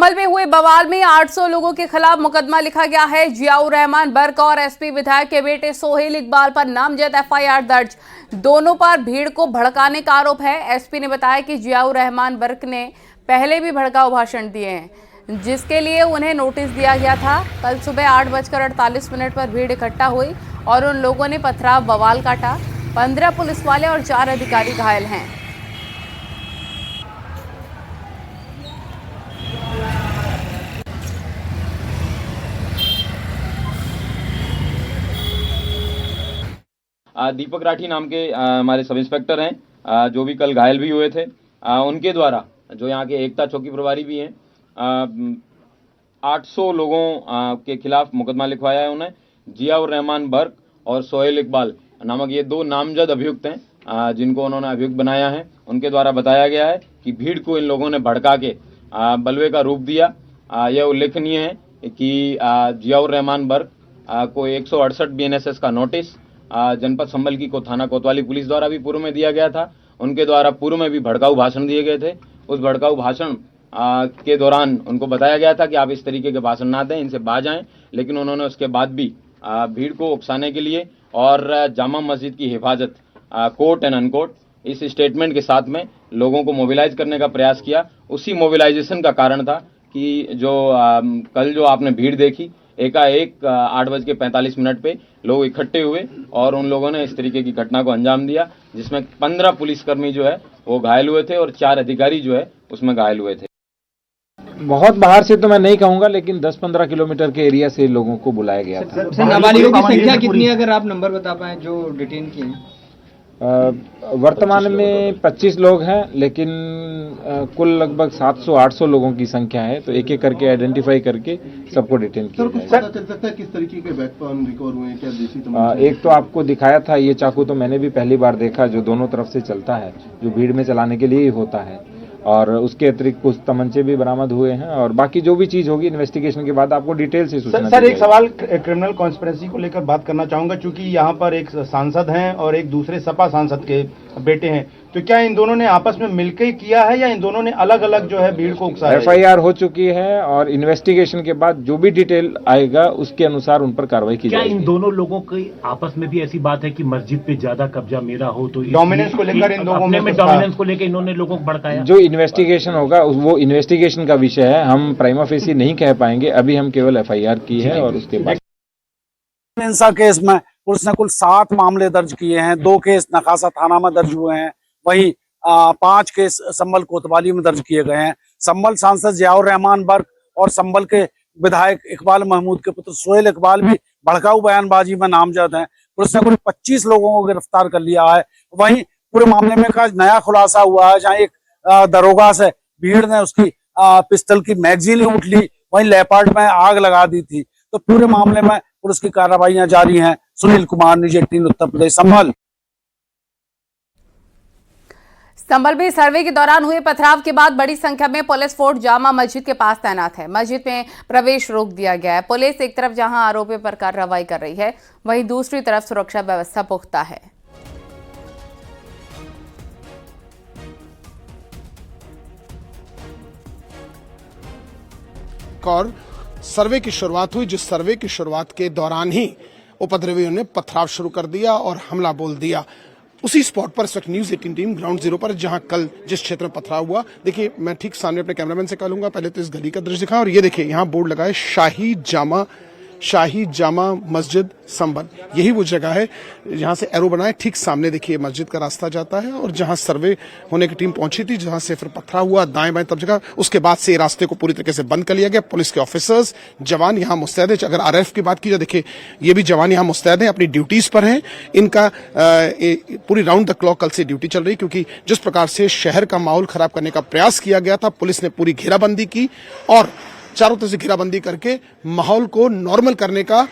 संभल में हुए बवाल में 800 लोगों के खिलाफ मुकदमा लिखा गया है। जियाउर रहमान बर्क और एसपी विधायक के बेटे सोहेल इकबाल पर नामजद एफआईआर दर्ज। दोनों पर भीड़ को भड़काने का आरोप है। एसपी ने बताया कि जियाउर रहमान बर्क ने पहले भी भड़काऊ भाषण दिए हैं, जिसके लिए उन्हें नोटिस दिया गया था। कल सुबह 8:48 पर भीड़ इकट्ठा हुई और उन लोगों ने पथराव बवाल काटा। 15 पुलिस वाले और 4 अधिकारी घायल हैं। दीपक राठी नाम के हमारे सब इंस्पेक्टर हैं, जो भी कल घायल भी हुए थे। उनके द्वारा, जो यहाँ के एकता चौकी प्रभारी भी हैं, 800 लोगों के खिलाफ मुकदमा लिखवाया है उन्हें। जियाउर रहमान बर्क और सोहेल इकबाल नामक ये 2 नामजद अभियुक्त हैं, जिनको उन्होंने अभियुक्त बनाया है। उनके द्वारा बताया गया है कि भीड़ को इन लोगों ने भड़का के बलवे का रूप दिया। यह उल्लेखनीय है कि जियाउर रहमान बर्क को 168 BNSS का नोटिस जनपद संभल की थाना कोतवाली पुलिस द्वारा भी पूर्व में दिया गया था। उनके द्वारा पूर्व में भी भड़काऊ भाषण दिए गए थे। उस भड़काऊ भाषण के दौरान उनको बताया गया था कि आप इस तरीके के भाषण ना दें, इनसे बाज आएं, लेकिन उन्होंने उसके बाद भी भीड़ को उकसाने के लिए और जामा मस्जिद की हिफाजत, कोर्ट एंड अनकोर्ट, इस स्टेटमेंट के साथ में लोगों को मोबिलाइज करने का प्रयास किया। उसी मोबिलाइजेशन का कारण था कि जो कल जो आपने भीड़ देखी, एकाएक 8:45 पे लोग इकट्ठे हुए और उन लोगों ने इस तरीके की घटना को अंजाम दिया, जिसमें 15 पुलिसकर्मी जो है वो घायल हुए थे और 4 अधिकारी जो है उसमें घायल हुए थे। बहुत बाहर से तो मैं नहीं कहूंगा, लेकिन 10-15 किलोमीटर के एरिया से लोगों को बुलाया गया था। नाबालिगों की संख्या कितनी है, अगर आप नंबर बता पाएं जो डिटेन किए हैं? वर्तमान में 25 लोग हैं, लेकिन कुल लगभग 700-800 लोगों की संख्या है, तो एक एक करके आइडेंटिफाई करके सबको डिटेन किया कुछ पता चल सकता है किस तरीके के वेपन रिकवर हुए हैं? क्या देसी एक तो आपको दिखाया था, ये चाकू तो मैंने भी पहली बार देखा, जो दोनों तरफ से चलता है, जो भीड़ में चलाने के लिए ही होता है। और उसके अतिरिक्त कुछ तमंचे भी बरामद हुए हैं, और बाकी जो भी चीज होगी इन्वेस्टिगेशन के बाद आपको डिटेल से सूचना। सर, एक सवाल क्रिमिनल कॉन्स्पिरेसी को लेकर बात करना चाहूंगा, क्योंकि यहाँ पर एक सांसद हैं और एक दूसरे सपा सांसद के बेटे हैं, तो क्या इन दोनों ने आपस में मिलकर किया है या इन दोनों ने अलग अलग जो है भीड़ को उकसाया? एफआईआर हो चुकी है और इन्वेस्टिगेशन के बाद जो भी डिटेल आएगा उसके अनुसार उन पर कार्रवाई की जाएगी। क्या इन दोनों लोगों की आपस में भी ऐसी बात है कि मस्जिद पे ज्यादा कब्जा मेरा हो, तो डोमिनेंस को लेकर इन लोगों में डोमिनेंस को लेकर इन्होंने लोगों को भड़काया? जो इन्वेस्टिगेशन होगा वो इन्वेस्टिगेशन का विषय है, हम प्राइमा फेसी नहीं कह पाएंगे। अभी हम केवल एफआईआर की है और उसके बाद हिंसा केस में पुलिस ने कुल 7 मामले दर्ज किए हैं। 2 केस नखासा थाना में दर्ज हुए हैं, वहीं 5 केस संभल कोतवाली में दर्ज किए गए हैं। संभल सांसद जियाउर रहमान बर्क और संभल के विधायक इकबाल महमूद के पुत्र सोहेल इकबाल भी भड़काऊ बयानबाजी में नामजद हैं। पुलिस ने कुल 25 लोगों को गिरफ्तार कर लिया है। वहीं पूरे मामले में का नया खुलासा हुआ है, जहाँ एक दरोगा से भीड़ ने उसकी पिस्टल की मैगजीन लूट ली, वहीं लेपार्ड में आग लगा दी थी। तो पूरे मामले में पुलिस की कार्रवाइयां जारी हैं। सुनील कुमार, न्यूज़ 18 उत्तर प्रदेश, संभल। संभल में सर्वे के दौरान हुए पथराव के बाद बड़ी संख्या में पुलिस फोर्स जामा मस्जिद के पास तैनात है। मस्जिद में प्रवेश रोक दिया गया है। पुलिस एक तरफ जहां आरोपियों पर कार्रवाई कर रही है, वहीं दूसरी तरफ सुरक्षा व्यवस्था पुख्ता है। और सर्वे की शुरुआत हुई, जिस सर्वे की शुरुआत के दौरान ही उपद्रवियों ने पथराव शुरू कर दिया और हमला बोल दिया। उसी स्पॉट पर इस वक्त न्यूज़ 18 टीम ग्राउंड जीरो पर, जहां कल जिस क्षेत्र में पथराव हुआ, देखिए मैं ठीक सामने अपने कैमरामैन से कहूंगा, पहले तो इस गली का दृश्य दिखाएं, और ये देखिए यहाँ बोर्ड लगा है शाही जामा मस्जिद संभल। यही वो जगह है जहां से एरो बना है, ठीक सामने देखिए मस्जिद का रास्ता जाता है, और जहां सर्वे होने की टीम पहुंची थी, जहां से फिर पथराव हुआ दाएं बाएं तब जगह, उसके बाद से रास्ते को पूरी तरीके से बंद कर लिया गया। पुलिस के ऑफिसर्स, जवान यहाँ मुस्तैद है। अगर आरएफ की बात की जाए, देखिए ये भी जवान यहाँ मुस्तैद है, अपनी ड्यूटीज पर हैं। इनका पूरी राउंड द क्लॉक कल से ड्यूटी चल रही, क्योंकि जिस प्रकार से शहर का माहौल खराब करने का प्रयास किया गया था, पुलिस ने पूरी घेराबंदी की और चारों तरफ से घेराबंदी करके माहौल को नॉर्मल करने का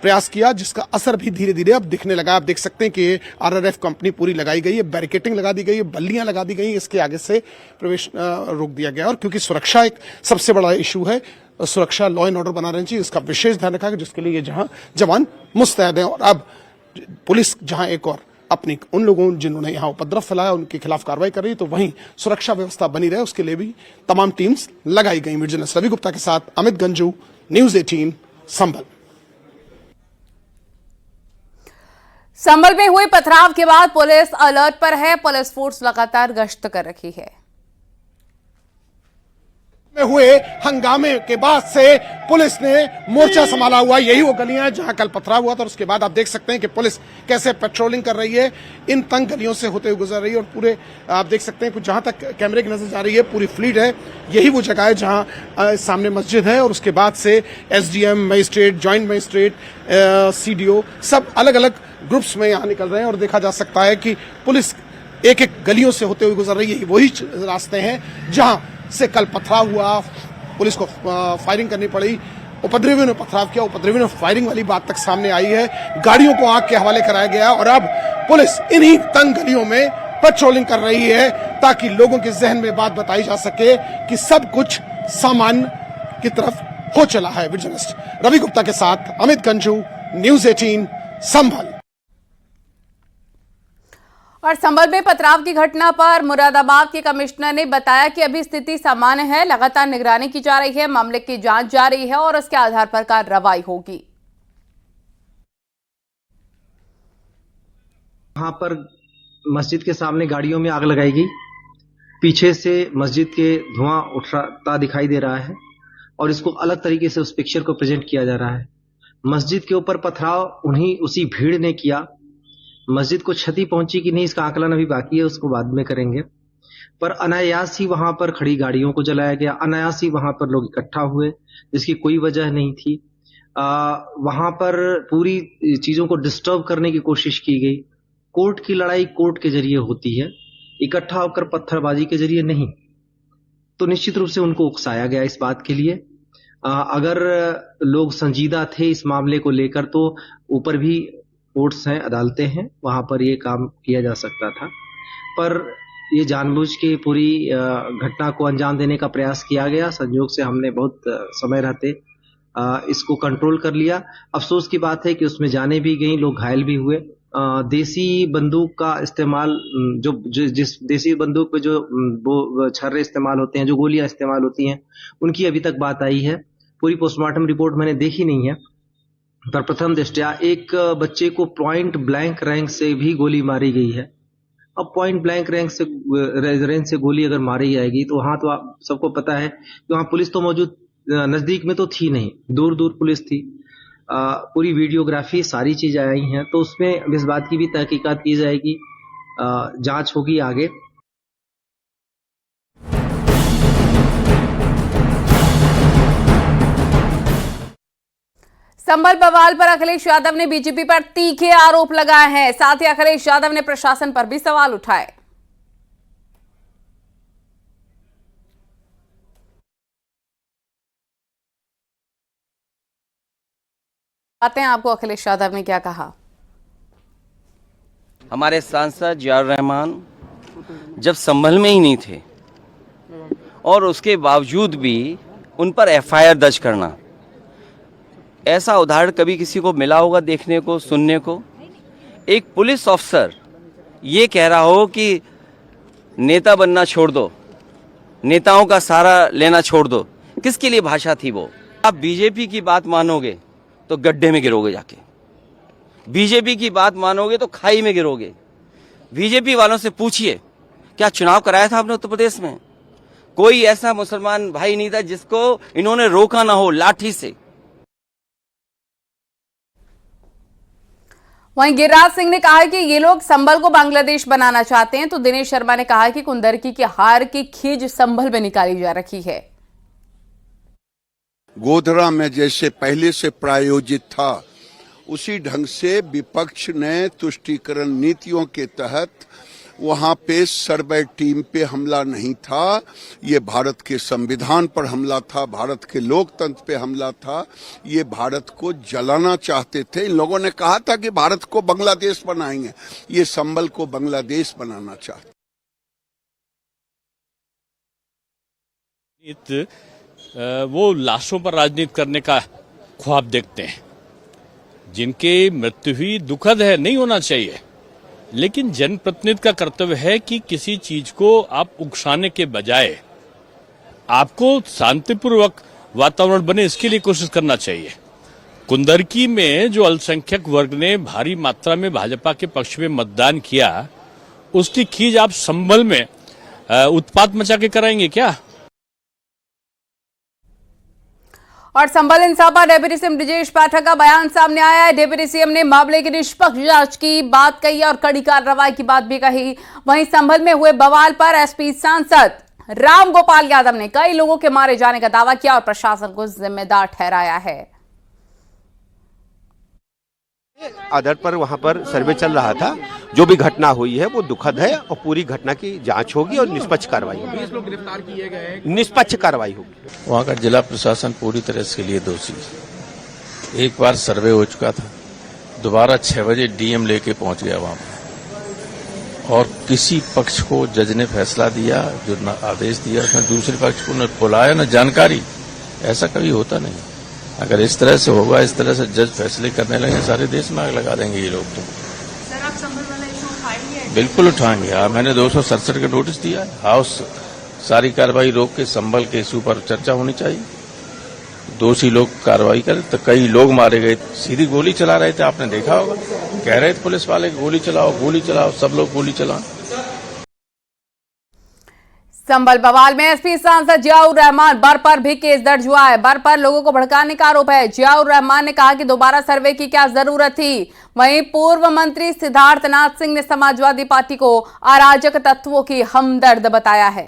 प्रयास किया, जिसका असर भी धीरे धीरे अब दिखने लगा। आप देख सकते हैं कि आरआरएफ कंपनी पूरी लगाई गई है, बैरिकेटिंग लगा दी गई है, बल्लियां लगा दी गई हैं, इसके आगे से प्रवेश रोक दिया गया। और क्योंकि सुरक्षा एक सबसे बड़ा इशू है, सुरक्षा लॉ एंड ऑर्डर बना रहना चाहिए, इसका विशेष ध्यान रखा गया, जिसके लिए जहां जवान मुस्तैद हैं। और अब पुलिस जहां एक और अपनी उन लोगों जिन्होंने यहाँ उपद्रव फैलाया उनके खिलाफ कार्रवाई कर रही है, तो वहीं सुरक्षा व्यवस्था बनी रहे उसके लिए भी तमाम टीम्स लगाई गई। मीडिया जर्नलिस्ट रवि गुप्ता के साथ अमित गंजू, न्यूज 18 संभल। संभल में हुए पथराव के बाद पुलिस अलर्ट पर है। पुलिस फोर्स लगातार गश्त कर रही है। में हुए हंगामे के बाद से पुलिस ने मोर्चा संभाला हुआ। यही वो गलियां हैं जहां कल पथराव हुआ था और उसके बाद आप देख सकते हैं कि पुलिस कैसे पेट्रोलिंग कर रही है, इन तंग गलियों से होते हुए गुजर रही है और पूरे आप देख सकते हैं कुछ जहां तक कैमरे की नजर जा रही है पूरी फ्लीट है। यही वो जगह है जहां सामने मस्जिद है और उसके बाद से SDM, magistrate, joint magistrate, CDO सब अलग अलग ग्रुप्स में यहां निकल रहे हैं और देखा जा सकता है कि पुलिस एक एक गलियों से होते हुए गुजर रही है। वही रास्ते हैं जहां से कल पथराव हुआ, पुलिस को फायरिंग करनी पड़ी, उपद्रवियों ने पथराव किया, उपद्रवियों ने फायरिंग वाली बात तक सामने आई है। गाड़ियों को आग के हवाले कराया गया और अब पुलिस इन्हीं तंग गलियों में पेट्रोलिंग कर रही है ताकि लोगों के जहन में बात बताई जा सके कि सब कुछ सामान्य की तरफ हो चला है। जर्नलिस्ट रवि गुप्ता के साथ अमित गंजू, न्यूज 18 संभल। और संभल में पथराव की घटना पर मुरादाबाद के कमिश्नर ने बताया कि अभी स्थिति सामान्य है, लगातार निगरानी की जा रही है, मामले की जांच जारी है और उसके आधार पर कार्रवाई होगी। वहां पर मस्जिद के सामने गाड़ियों में आग लगाई गई, पीछे से मस्जिद के धुआं उठता दिखाई दे रहा है और इसको अलग तरीके से उस पिक्चर को प्रेजेंट किया जा रहा है। मस्जिद के ऊपर पथराव उसी भीड़ ने किया। मस्जिद को क्षति पहुंची कि नहीं इसका आकलन अभी बाकी है, उसको बाद में करेंगे। पर अनायास ही वहां पर खड़ी गाड़ियों को जलाया गया, अनायास ही वहां पर लोग इकट्ठा हुए जिसकी कोई वजह नहीं थी। वहां पर पूरी चीजों को डिस्टर्ब करने की कोशिश की गई। कोर्ट की लड़ाई कोर्ट के जरिए होती है, इकट्ठा होकर पत्थरबाजी के जरिए नहीं। तो निश्चित रूप से उनको उकसाया गया इस बात के लिए। अगर लोग संजीदा थे इस मामले को लेकर तो ऊपर भी कोर्ट्स हैं, अदालतें हैं, वहां पर ये काम किया जा सकता था। पर ये जानबूझ के पूरी घटना को अंजाम देने का प्रयास किया गया। संयोग से हमने बहुत समय रहते इसको कंट्रोल कर लिया। अफसोस की बात है कि उसमें जाने भी गई, लोग घायल भी हुए। देसी बंदूक का इस्तेमाल, जिस देसी बंदूक पे जो छर्रे इस्तेमाल होते हैं, जो गोलियां इस्तेमाल होती हैं, उनकी अभी तक बात आई है। पूरी पोस्टमार्टम रिपोर्ट मैंने देखी नहीं है, पर प्रथम दृष्टया एक बच्चे को पॉइंट ब्लैंक रैंक से भी गोली मारी गई है। अब पॉइंट ब्लैंक रेंज से गोली अगर मारी जाएगी तो वहां तो आप सबको पता है कि वहां पुलिस तो मौजूद नजदीक में तो थी नहीं, दूर दूर पुलिस थी। पूरी वीडियोग्राफी सारी चीजें आई हैं, तो उसमें इस बात की भी तहकीकात की जाएगी, जांच होगी आगे। संभल बवाल पर अखिलेश यादव ने बीजेपी पर तीखे आरोप लगाए हैं। साथ ही अखिलेश यादव ने प्रशासन पर भी सवाल उठाए। आते हैं आपको अखिलेश यादव ने क्या कहा। हमारे सांसद जियाउर रहमान जब संभल में ही नहीं थे और उसके बावजूद भी उन पर एफआईआर दर्ज करना, ऐसा उदाहरण कभी किसी को मिला होगा देखने को, सुनने को? एक पुलिस ऑफिसर ये कह रहा हो कि नेता बनना छोड़ दो, नेताओं का सहारा लेना छोड़ दो, किसके लिए भाषा थी वो? आप बीजेपी की बात मानोगे तो गड्ढे में गिरोगे, जाके बीजेपी की बात मानोगे तो खाई में गिरोगे। बीजेपी वालों से पूछिए, क्या चुनाव कराया था आपने उत्तर प्रदेश में? कोई ऐसा मुसलमान भाई नहीं था जिसको इन्होंने रोका ना हो लाठी से। वहीं गिरिराज सिंह ने कहा कि ये लोग संभल को बांग्लादेश बनाना चाहते हैं, तो दिनेश शर्मा ने कहा कि कुंदरकी की हार की खींच संभल में निकाली जा रही है। गोधरा में जैसे पहले से प्रायोजित था, उसी ढंग से विपक्ष ने तुष्टीकरण नीतियों के तहत वहां पे सर्वे टीम पे हमला नहीं था, ये भारत के संविधान पर हमला था, भारत के लोकतंत्र पे हमला था। ये भारत को जलाना चाहते थे। इन लोगों ने कहा था कि भारत को बांग्लादेश बनाएंगे, ये संभल को बांग्लादेश बनाना चाहते। वो लाशों पर राजनीति करने का ख्वाब देखते हैं। जिनकी मृत्यु हुई दुखद है, नहीं होना चाहिए, लेकिन जनप्रतिनिधि का कर्तव्य है कि किसी चीज को आप उकसाने के बजाय आपको शांतिपूर्वक वातावरण बने, इसके लिए कोशिश करना चाहिए। कुंदरकी में जो अल्पसंख्यक वर्ग ने भारी मात्रा में भाजपा के पक्ष में मतदान किया, उसकी खींच आप संभल में उत्पात मचा के कराएंगे क्या? और संभल हिंसा पर डिप्टी सीएम ब्रजेश पाठक का बयान सामने आया है। डिप्टी सीएम ने मामले की निष्पक्ष जांच की बात कही और कड़ी कार्रवाई की बात भी कही। वहीं संभल में हुए बवाल पर एसपी सांसद रामगोपाल यादव ने कई लोगों के मारे जाने का दावा किया और प्रशासन को जिम्मेदार ठहराया है। आधार पर वहां पर सर्वे चल रहा था। जो भी घटना हुई है वो दुखद है और पूरी घटना की जांच होगी और निष्पक्ष कार्रवाई होगी। 20 लोग गिरफ्तार किए गए हैं। निष्पक्ष कार्रवाई होगी। वहाँ का जिला प्रशासन पूरी तरह इसके लिए दोषी है। एक बार सर्वे हो चुका था, दोबारा 6 बजे डीएम लेके पहुंच गया वहां पर, और किसी पक्ष को जज ने फैसला दिया, जो आदेश दिया उसमें दूसरे पक्ष को न बुलाया न जानकारी। ऐसा कभी होता नहीं। अगर इस तरह से होगा, इस तरह से जज फैसले करने लगे, सारे देश में आग लगा देंगे ये लोग। तो सर, आप संभल वाला इशू उठाएंगे? बिल्कुल उठाएंगे। मैंने 267 का नोटिस दिया है। हाउस सारी कार्रवाई रोक के संभल के इशू पर चर्चा होनी चाहिए। दोषी लोग कार्रवाई करें। तो कई लोग मारे गए, सीधी गोली चला रहे थे, आपने देखा होगा। कह रहे थे पुलिस वाले गोली चलाओ, सब लोग गोली चलाओ। संभल बवाल में एसपी सांसद जियाउर रहमान बर पर भी केस दर्ज हुआ है। बर पर लोगों को भड़काने का आरोप है। जियाउर रहमान ने कहा कि दोबारा सर्वे की क्या जरूरत थी। वहीं पूर्व मंत्री सिद्धार्थनाथ सिंह ने समाजवादी पार्टी को अराजक तत्वों की हमदर्द बताया है।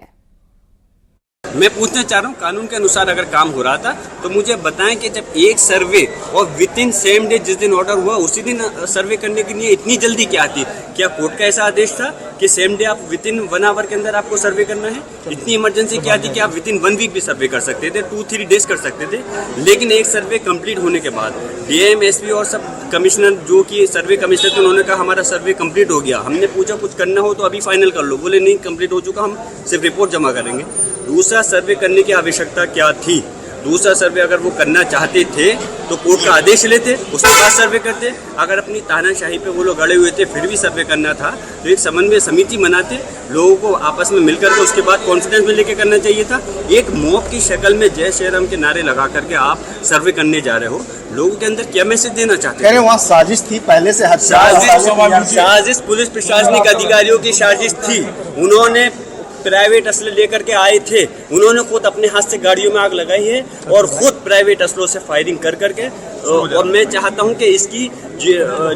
मैं पूछना चाह रहा हूँ, कानून के अनुसार अगर काम हो रहा था तो मुझे बताएं कि जब एक सर्वे और विद इन सेम डे जिस दिन ऑर्डर हुआ उसी दिन सर्वे करने के लिए इतनी जल्दी क्या थी? क्या कोर्ट का ऐसा आदेश था कि सेम डे आप विद इन 1 आवर के अंदर आपको सर्वे करना है? इतनी इमरजेंसी क्या थी कि आप विद इन 1 वीक भी सर्वे कर सकते थे, 2-3 डेज कर सकते थे। लेकिन एक सर्वे कंप्लीट होने के बाद डीएम, एसपी और सब कमिश्नर जो कि सर्वे कमिश्नर थे, उन्होंने कहा हमारा सर्वे कंप्लीट हो गया। हमने पूछा कुछ करना हो तो अभी फाइनल कर लो, बोले नहीं कंप्लीट हो चुका, हम सिर्फ रिपोर्ट जमा करेंगे। दूसरा सर्वे करने की आवश्यकता क्या थी? दूसरा सर्वे अगर वो करना चाहते थे तो कोर्ट का आदेश लेते, उसके बाद सर्वे करते। अगर अपनी तानाशाही पे वो लोग अड़े हुए थे फिर भी सर्वे करना था तो एक समन्वय समिति बनाते, लोगों को आपस में मिलकर के उसके बाद कॉन्फिडेंस में लेके करना चाहिए था। एक मॉब की शक्ल में जय श्री राम के नारे लगा करके आप सर्वे करने जा रहे हो। लोगों के अंदर क्या मैसेज देना चाहते हैं? वहाँ साजिश थी पहले से। साजिश पुलिस प्रशासनिक अधिकारियों की साजिश थी। उन्होंने प्राइवेट असले लेकर के आए थे, उन्होंने खुद अपने हाथ से गाड़ियों में आग लगाई है और खुद प्राइवेट असलों से फायरिंग कर करके। और मैं चाहता हूं कि इसकी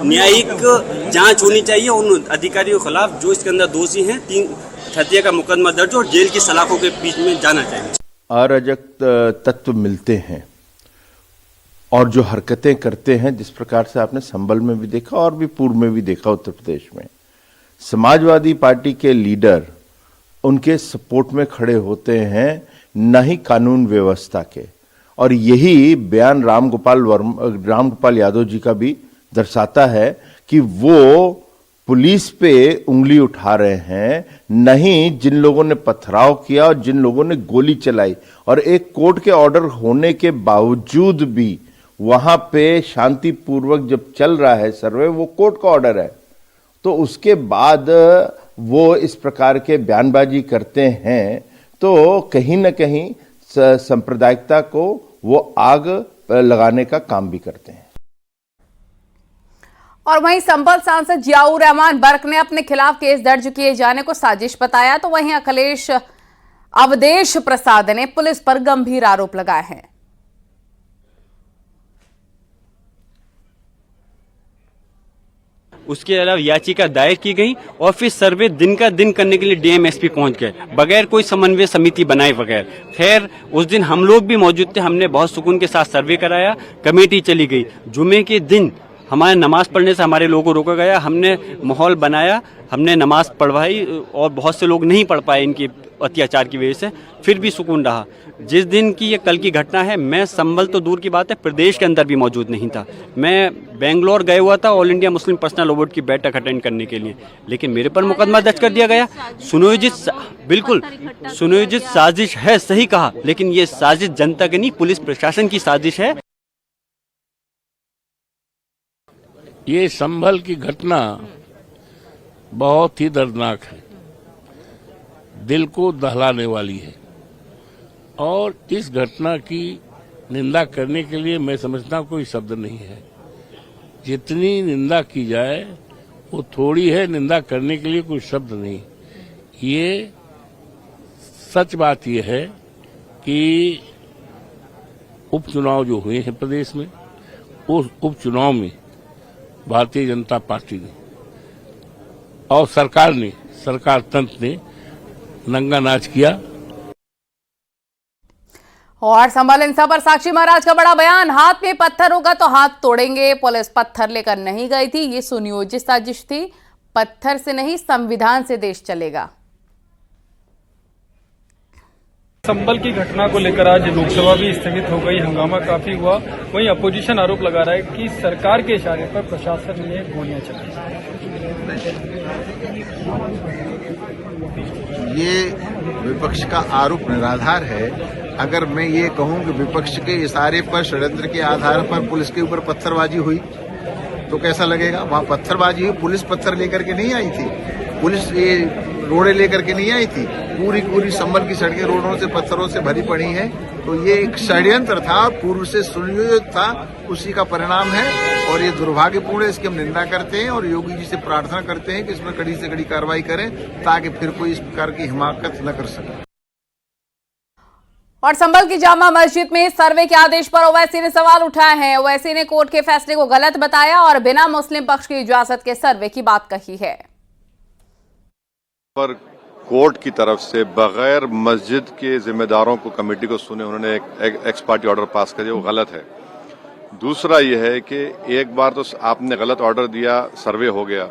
न्यायिक जांच होनी चाहिए उन अधिकारियों के खिलाफ जो इसके अंदर दोषी हैं। 3 हत्या का मुकदमा दर्ज और जेल की सलाखों के बीच में जाना चाहिए। अराजक तत्व मिलते हैं और जो हरकतें करते हैं, जिस प्रकार से आपने संभल में भी देखा और भी पूर्व में भी देखा, उत्तर प्रदेश में समाजवादी पार्टी के लीडर उनके सपोर्ट में खड़े होते हैं, न ही कानून व्यवस्था के। और यही बयान रामगोपाल यादव जी का भी दर्शाता है कि वो पुलिस पे उंगली उठा रहे हैं, नहीं जिन लोगों ने पथराव किया और जिन लोगों ने गोली चलाई। और एक कोर्ट के ऑर्डर होने के बावजूद भी वहां पे शांतिपूर्वक जब चल रहा है सर्वे, वो कोर्ट का ऑर्डर है, तो उसके बाद वो इस प्रकार के बयानबाजी करते हैं तो कहीं न कहीं सांप्रदायिकता को वो आग लगाने का काम भी करते हैं। और वहीं संभल सांसद जियाउर रहमान बर्क ने अपने खिलाफ केस दर्ज किए जाने को साजिश बताया, तो वहीं अवधेश प्रसाद ने पुलिस पर गंभीर आरोप लगाए हैं। उसके अलावा याचिका दायर की गई और फिर सर्वे दिन का दिन करने के लिए डीएम एसपी पहुंच गए बगैर कोई समन्वय समिति बनाए बगैर। खैर उस दिन हम लोग भी मौजूद थे, हमने बहुत सुकून के साथ सर्वे कराया, कमेटी चली गई। जुमे के दिन हमारे नमाज पढ़ने से हमारे लोगों को रोका गया, हमने माहौल बनाया, हमने नमाज पढ़वाई और बहुत से लोग नहीं पढ़ पाए इनके अत्याचार की वजह से, फिर भी सुकून रहा। जिस दिन की ये कल की घटना है, मैं संभल तो दूर की बात है प्रदेश के अंदर भी मौजूद नहीं था। मैं बेंगलोर गया हुआ था all India Muslim personal law board की बैठक अटेंड करने के लिए, लेकिन मेरे पर मुकदमा दर्ज कर दिया गया। सुनियोजित साजिश है, सही कहा, लेकिन ये साजिश जनता की नहीं, पुलिस प्रशासन की साजिश है। ये संभल की घटना बहुत ही दर्दनाक है, दिल को दहलाने वाली है। और इस घटना की निंदा करने के लिए मैं समझता हूं कोई शब्द नहीं है। जितनी निंदा की जाए वो थोड़ी है, निंदा करने के लिए कोई शब्द नहीं। ये सच बात यह है कि उपचुनाव जो हुए हैं प्रदेश में, उस उपचुनाव में भारतीय जनता पार्टी ने और सरकार तंत्र ने नंगा नाच किया। और संभल हिंसा पर साक्षी महाराज का बड़ा बयान, हाथ में पत्थर होगा तो हाथ तोड़ेंगे। पुलिस पत्थर लेकर नहीं गई थी, ये सुनियोजित साजिश थी। पत्थर से नहीं, संविधान से देश चलेगा। संभल की घटना को लेकर आज लोकसभा भी स्थगित हो गई, हंगामा काफी हुआ। वहीं अपोजिशन आरोप लगा रहा है कि सरकार के इशारे पर प्रशासन ने गोलियां चलाई। ये विपक्ष का आरोप निराधार है। अगर मैं ये कहूं कि विपक्ष के इशारे पर, षड्यंत्र के आधार पर पुलिस के ऊपर पत्थरबाजी हुई तो कैसा लगेगा? वहां पत्थरबाजी हुई, पुलिस पत्थर लेकर के नहीं आई थी, पुलिस ये रोड़े लेकर के नहीं आई थी। पूरी संभल की सड़कें रोडों से पत्थरों से भरी पड़ी हैं। तो ये एक षड्यंत्र था, पूर्व से सुनियोजित था, उसी का परिणाम है और ये दुर्भाग्यपूर्ण है। इसकी हम निंदा करते हैं और योगी जी से प्रार्थना करते हैं कि इसमें कड़ी से कड़ी कार्रवाई करें ताकि फिर कोई इस प्रकार की हिमाकत न कर सके। और संभल की जामा मस्जिद में सर्वे के आदेश पर ओवैसी ने सवाल उठाए हैं। ओवैसी ने कोर्ट के फैसले को गलत बताया और बिना मुस्लिम पक्ष की इजाजत के सर्वे की बात कही है। पर कोर्ट की तरफ से बगैर मस्जिद के जिम्मेदारों को, कमेटी को सुने उन्होंने एक एक्स पार्टी ऑर्डर पास कर दिया, वो गलत है। दूसरा यह है कि एक बार तो आपने गलत ऑर्डर दिया, सर्वे हो गया,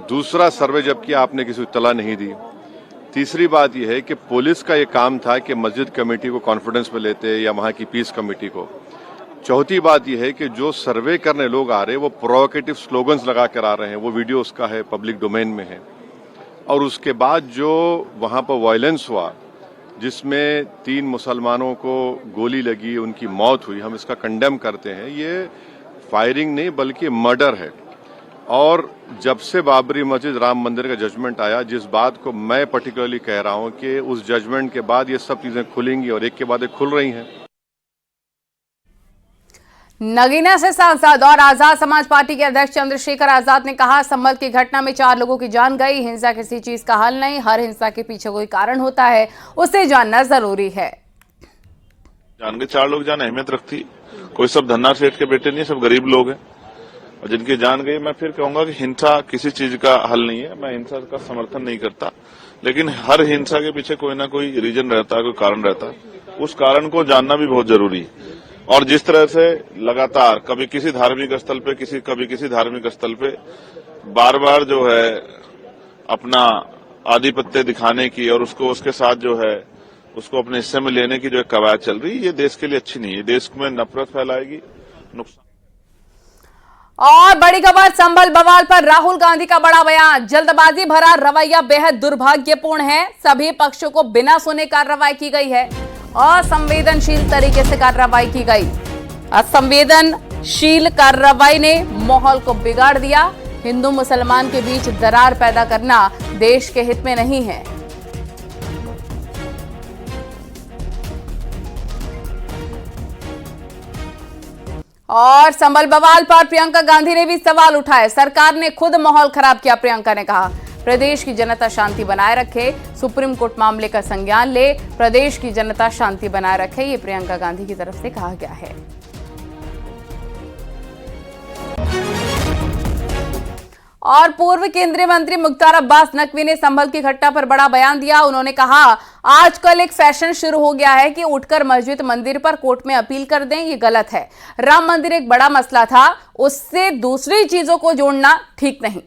दूसरा सर्वे जब किया आपने किसी को इत्तला नहीं दी। तीसरी बात यह है कि पुलिस का ये काम था कि मस्जिद कमेटी को कॉन्फिडेंस में लेते या वहां की पीस कमेटी को। चौथी बात यह है कि जो सर्वे करने लोग आ रहे हैं वो प्रोवोकेटिव स्लोगन्स लगा कर आ रहे हैं, वो वीडियो उसका है, पब्लिक डोमेन में है। और उसके बाद जो वहां पर वायलेंस हुआ जिसमें 3 मुसलमानों को गोली लगी, उनकी मौत हुई, हम इसका कंडेम करते हैं। ये फायरिंग नहीं बल्कि मर्डर है। और जब से बाबरी मस्जिद, राम मंदिर का जजमेंट आया, जिस बात को मैं पर्टिकुलरली कह रहा हूं कि उस जजमेंट के बाद ये सब चीजें खुलेंगी और एक के बाद एक खुल रही हैं। नगीना से सांसद और आजाद समाज पार्टी के अध्यक्ष चंद्रशेखर आजाद ने कहा, संभल की घटना में 4 लोगों की जान गई। हिंसा किसी चीज का हल नहीं, हर हिंसा के पीछे कोई कारण होता है, उसे जानना जरूरी है। जान गए 4 लोग, जान अहमियत रखती। कोई सब धन्ना सेठ के बेटे नहीं, सब गरीब लोग हैं और जिनकी जान गई। मैं फिर कहूंगा कि हिंसा किसी चीज का हल नहीं है। मैं हिंसा का समर्थन नहीं करता, लेकिन हर हिंसा के पीछे कोई ना कोई रीजन रहता है, कोई कारण रहता है। उस कारण को जानना भी बहुत जरूरी है। और जिस तरह से लगातार कभी किसी धार्मिक स्थल पे, कभी किसी धार्मिक स्थल पे बार बार जो है अपना आधिपत्य दिखाने की और उसको उसके साथ जो है उसको अपने हिस्से में लेने की जो एक कवायद चल रही है, ये देश के लिए अच्छी नहीं है, देश में नफरत फैलाएगी, नुकसान। और बड़ी खबर, संभल बवाल पर राहुल गांधी का बड़ा बयान, जल्दबाजी भरा रवैया बेहद दुर्भाग्यपूर्ण है। सभी पक्षों को बिना सुने कार्रवाई की गई है, असंवेदनशील तरीके से कार्रवाई की गई। असंवेदनशील कार्रवाई ने माहौल को बिगाड़ दिया। हिंदू मुसलमान के बीच दरार पैदा करना देश के हित में नहीं है। और संभल बवाल पर प्रियंका गांधी ने भी सवाल उठाए। सरकार ने खुद माहौल खराब किया। प्रियंका ने कहा, प्रदेश की जनता शांति बनाए रखे, सुप्रीम कोर्ट मामले का संज्ञान ले, प्रदेश की जनता शांति बनाए रखे, ये प्रियंका गांधी की तरफ से कहा गया है। और पूर्व केंद्रीय मंत्री मुख्तार अब्बास नकवी ने संभल की घटना पर बड़ा बयान दिया। उन्होंने कहा, आजकल एक फैशन शुरू हो गया है कि उठकर मस्जिद मंदिर पर कोर्ट में अपील कर दें, ये गलत है। राम मंदिर एक बड़ा मसला था, उससे दूसरी चीजों को जोड़ना ठीक नहीं।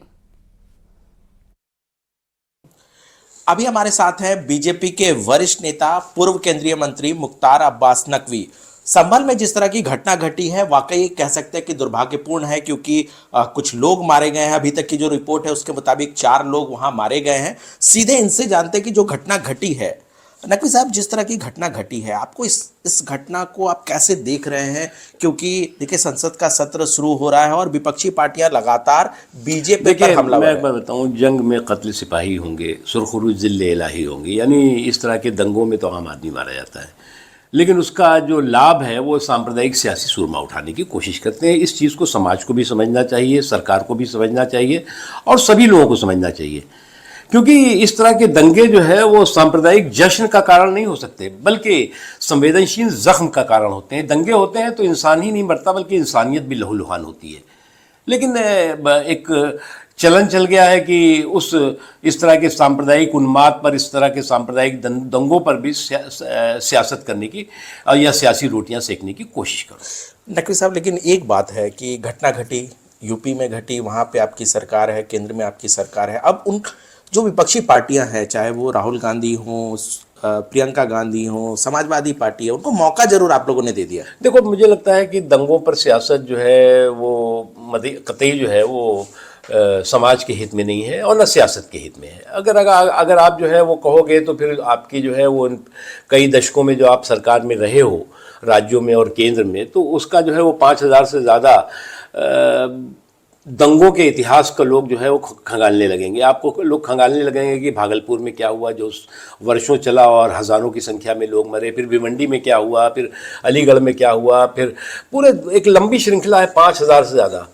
अभी हमारे साथ हैं बीजेपी के वरिष्ठ नेता, पूर्व केंद्रीय मंत्री मुख्तार अब्बास नकवी। संभल में जिस तरह की घटना घटी है, वाकई कह सकते हैं कि दुर्भाग्यपूर्ण है, क्योंकि कुछ लोग मारे गए हैं। अभी तक की जो रिपोर्ट है उसके मुताबिक 4 लोग वहां मारे गए हैं। सीधे इनसे जानते हैं कि जो घटना घटी है, नकवी साहब, जिस तरह की घटना घटी है, आपको इस घटना को आप कैसे देख रहे हैं? क्योंकि देखिए संसद का सत्र शुरू हो रहा है और विपक्षी पार्टियां लगातार बीजेपी पर हमला कर रही हैं। मैं एक बार बताऊं, जंग में कत्ल सिपाही होंगे, सुरखरू जिल्ले इलाही होंगे, यानी इस तरह के दंगों में तो आम आदमी मारा जाता है, लेकिन उसका जो लाभ है वो सांप्रदायिक सियासी सुरमा उठाने की कोशिश करते हैं। इस चीज़ को समाज को भी समझना चाहिए, सरकार को भी समझना चाहिए और सभी लोगों को समझना चाहिए, क्योंकि इस तरह के दंगे जो है वो सांप्रदायिक जश्न का कारण नहीं हो सकते, बल्कि संवेदनशील जख्म का कारण होते हैं। दंगे होते हैं तो इंसान ही नहीं मरता, बल्कि इंसानियत भी लहूलुहान होती है। लेकिन एक चलन चल गया है कि इस तरह के सांप्रदायिक उन्माद पर, इस तरह के सांप्रदायिक दंगों पर भी सियासत करने की या सियासी रोटियां सेकने की कोशिश करो। नकवी साहब, लेकिन एक बात है कि घटना घटी, यूपी में घटी, वहाँ पे आपकी सरकार है, केंद्र में आपकी सरकार है। अब उन जो विपक्षी पार्टियां हैं, चाहे वो राहुल गांधी हों, प्रियंका गांधी हों, समाजवादी पार्टी है, उनको मौका जरूर आप लोगों ने दे दिया। देखो, मुझे लगता है कि दंगों पर सियासत जो है वो कतई जो है वो समाज के हित में नहीं है और न सियासत के हित में है। अगर आप जो है वो कहोगे तो फिर आपकी जो है वो कई दशकों में जो आप सरकार में रहे हो राज्यों में और केंद्र में, तो उसका जो है वो 5000 से ज़्यादा दंगों के इतिहास का लोग जो है वो खंगालने लगेंगे। आपको लोग खंगालने लगेंगे कि भागलपुर में क्या हुआ जो वर्षों चला और हज़ारों की संख्या में लोग मरे, फिर भिवंडी में क्या हुआ, फिर अलीगढ़ में क्या हुआ, फिर पूरे एक लंबी श्रृंखला है 5000 से ज़्यादा।